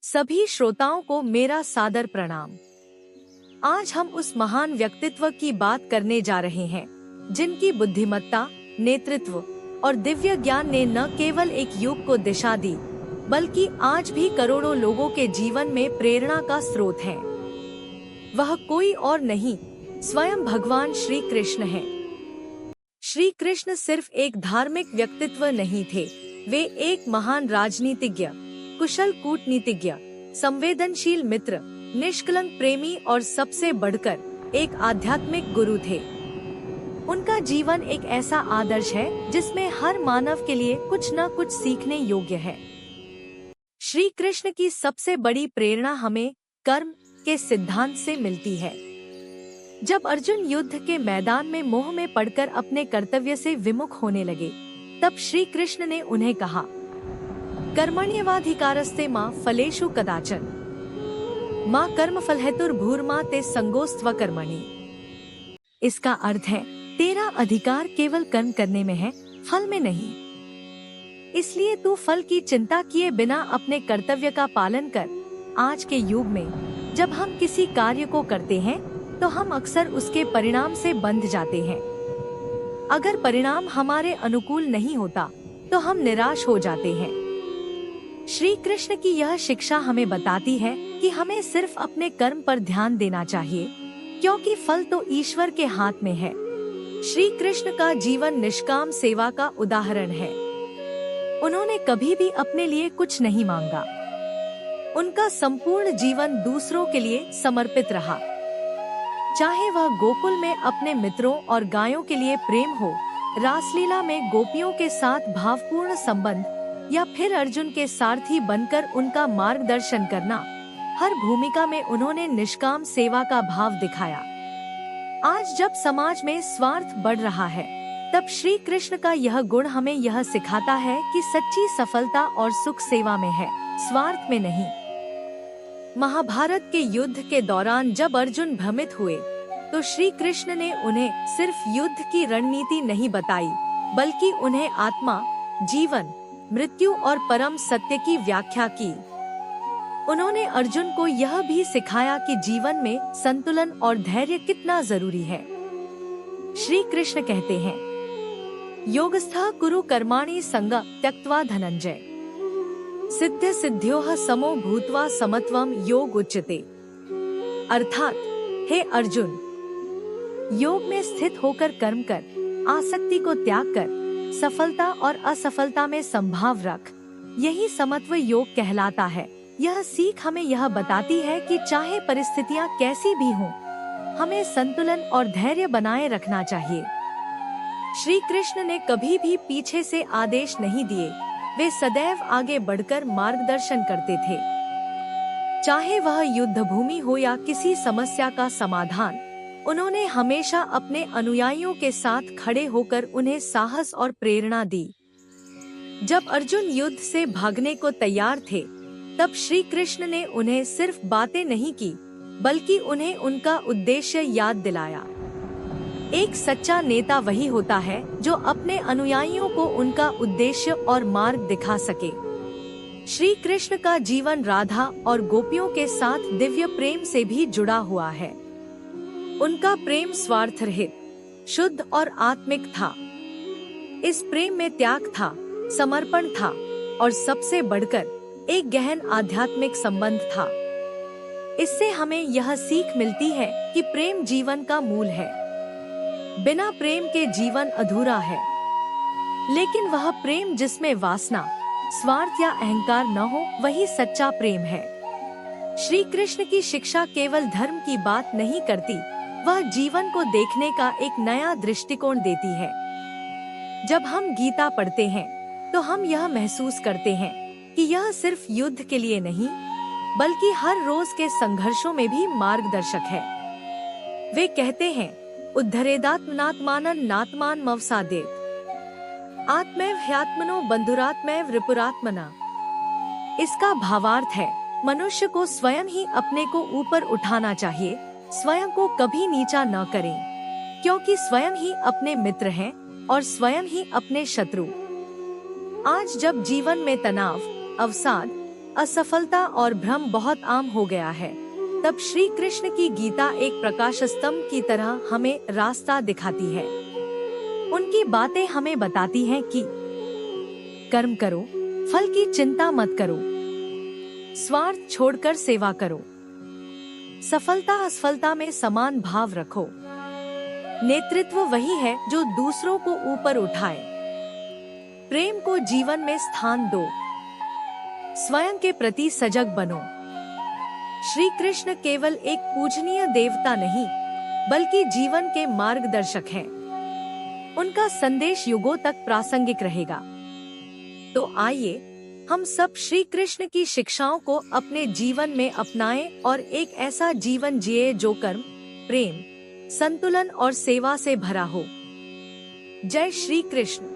सभी श्रोताओं को मेरा सादर प्रणाम। आज हम उस महान व्यक्तित्व की बात करने जा रहे हैं जिनकी बुद्धिमत्ता, नेतृत्व और दिव्य ज्ञान ने न केवल एक युग को दिशा दी, बल्कि आज भी करोड़ों लोगों के जीवन में प्रेरणा का स्रोत है। वह कोई और नहीं, स्वयं भगवान श्री कृष्ण है। श्री कृष्ण सिर्फ एक धार्मिक व्यक्तित्व नहीं थे, वे एक महान राजनीतिज्ञ, कुशल कूटनीतिज्ञ, संवेदनशील मित्र, निष्कलंक प्रेमी और सबसे बढ़कर एक आध्यात्मिक गुरु थे। उनका जीवन एक ऐसा आदर्श है जिसमें हर मानव के लिए कुछ न कुछ सीखने योग्य है। श्री कृष्ण की सबसे बड़ी प्रेरणा हमें कर्म के सिद्धांत से मिलती है। जब अर्जुन युद्ध के मैदान में मोह में पड़कर अपने कर्तव्य से विमुख होने लगे, तब श्री कृष्ण ने उन्हें कहा, कर्मण्येवाधिकारस्ते मा फलेषु कदाचन मा कर्मफल हेतुर्भूर्मा ते संगोस्त्व कर्मणि। इसका अर्थ है, तेरा अधिकार केवल कर्म करने में है, फल में नहीं। इसलिए तू फल की चिंता किए बिना अपने कर्तव्य का पालन कर। आज के युग में जब हम किसी कार्य को करते हैं तो हम अक्सर उसके परिणाम से बंध जाते हैं। अगर परिणाम हमारे अनुकूल नहीं होता तो हम निराश हो जाते हैं। श्री कृष्ण की यह शिक्षा हमें बताती है कि हमें सिर्फ अपने कर्म पर ध्यान देना चाहिए, क्योंकि फल तो ईश्वर के हाथ में है। श्री कृष्ण का जीवन निष्काम सेवा का उदाहरण है। उन्होंने कभी भी अपने लिए कुछ नहीं मांगा। उनका संपूर्ण जीवन दूसरों के लिए समर्पित रहा। चाहे वह गोकुल में अपने मित्रों और गायों के लिए प्रेम हो, रासलीला में गोपियों के साथ भावपूर्ण संबंध, या फिर अर्जुन के सारथी बनकर उनका मार्गदर्शन करना, हर भूमिका में उन्होंने निष्काम सेवा का भाव दिखाया। आज जब समाज में स्वार्थ बढ़ रहा है, तब श्री कृष्ण का यह गुण हमें यह सिखाता है कि सच्ची सफलता और सुख सेवा में है, स्वार्थ में नहीं। महाभारत के युद्ध के दौरान जब अर्जुन भ्रमित हुए, तो श्री कृष्ण ने उन्हें सिर्फ युद्ध की रणनीति नहीं बताई, बल्कि उन्हें आत्मा, जीवन, मृत्यु और परम सत्य की व्याख्या की। उन्होंने अर्जुन को यह भी सिखाया कि जीवन में संतुलन और धैर्य कितना जरूरी है। श्री कृष्ण कहते हैं, योगस्थः कुरु कर्माणि संगं त्यक्त्वा धनंजय सिद्ध सिद्ध्योः समो भूत्वा समत्वम योग उच्यते। अर्थात, हे अर्जुन, योग में स्थित होकर कर्म कर, आसक्ति को त्याग कर, सफलता और असफलता में संभाव रख, यही समत्व योग कहलाता है। यह सीख हमें यह बताती है कि चाहे परिस्थितियां कैसी भी हों, हमें संतुलन और धैर्य बनाए रखना चाहिए। श्री कृष्ण ने कभी भी पीछे से आदेश नहीं दिए, वे सदैव आगे बढ़कर मार्गदर्शन करते थे। चाहे वह युद्ध भूमि हो या किसी समस्या का समाधान, उन्होंने हमेशा अपने अनुयायियों के साथ खड़े होकर उन्हें साहस और प्रेरणा दी। जब अर्जुन युद्ध से भागने को तैयार थे, तब श्री कृष्ण ने उन्हें सिर्फ बातें नहीं की, बल्कि उन्हें उनका उद्देश्य याद दिलाया। एक सच्चा नेता वही होता है जो अपने अनुयायियों को उनका उद्देश्य और मार्ग दिखा सके। श्री कृष्ण का जीवन राधा और गोपियों के साथ दिव्य प्रेम से भी जुड़ा हुआ है। उनका प्रेम स्वार्थ रहित, शुद्ध और आत्मिक था। इस प्रेम में त्याग था, समर्पण था और सबसे बढ़कर एक गहन आध्यात्मिक संबंध था। इससे हमें यह सीख मिलती है कि प्रेम जीवन का मूल है। बिना प्रेम के जीवन अधूरा है। लेकिन वह प्रेम जिसमें वासना, स्वार्थ या अहंकार न हो, वही सच्चा प्रेम है। श्री कृष्ण की शिक्षा केवल धर्म की बात नहीं करती, वह जीवन को देखने का एक नया दृष्टिकोण देती है। जब हम गीता पढ़ते हैं, तो हम यह महसूस करते हैं कि यह सिर्फ युद्ध के लिए नहीं, बल्कि हर रोज के संघर्षों में भी मार्गदर्शक है। वे कहते हैं, उद्धरेदात्मनात्मानं नात्मान मवसादेत आत्मैव ह्यात्मनो बंधुरात्मैव रिपुरात्मना। इसका भावार्थ है, मनुष्य को स्वयं ही अपने को ऊपर उठाना चाहिए, स्वयं को कभी नीचा न करें, क्योंकि स्वयं ही अपने मित्र हैं और स्वयं ही अपने शत्रु। आज जब जीवन में तनाव, अवसाद, असफलता और भ्रम बहुत आम हो गया है, तब श्री कृष्ण की गीता एक प्रकाश स्तंभ की तरह हमें रास्ता दिखाती है। उनकी बातें हमें बताती हैं कि कर्म करो, फल की चिंता मत करो, स्वार्थ छोड़कर सेवा करो, सफलता असफलता में समान भाव रखो। नेतृत्व वही है जो दूसरों को ऊपर उठाए। प्रेम को जीवन में स्थान दो, स्वयं के प्रति सजग बनो। श्री कृष्ण केवल एक पूजनीय देवता नहीं, बल्कि जीवन के मार्गदर्शक हैं। उनका संदेश युगों तक प्रासंगिक रहेगा। तो आइए हम सब श्री कृष्ण की शिक्षाओं को अपने जीवन में अपनाएं और एक ऐसा जीवन जिए जो कर्म, प्रेम, संतुलन और सेवा से भरा हो। जय श्री कृष्ण।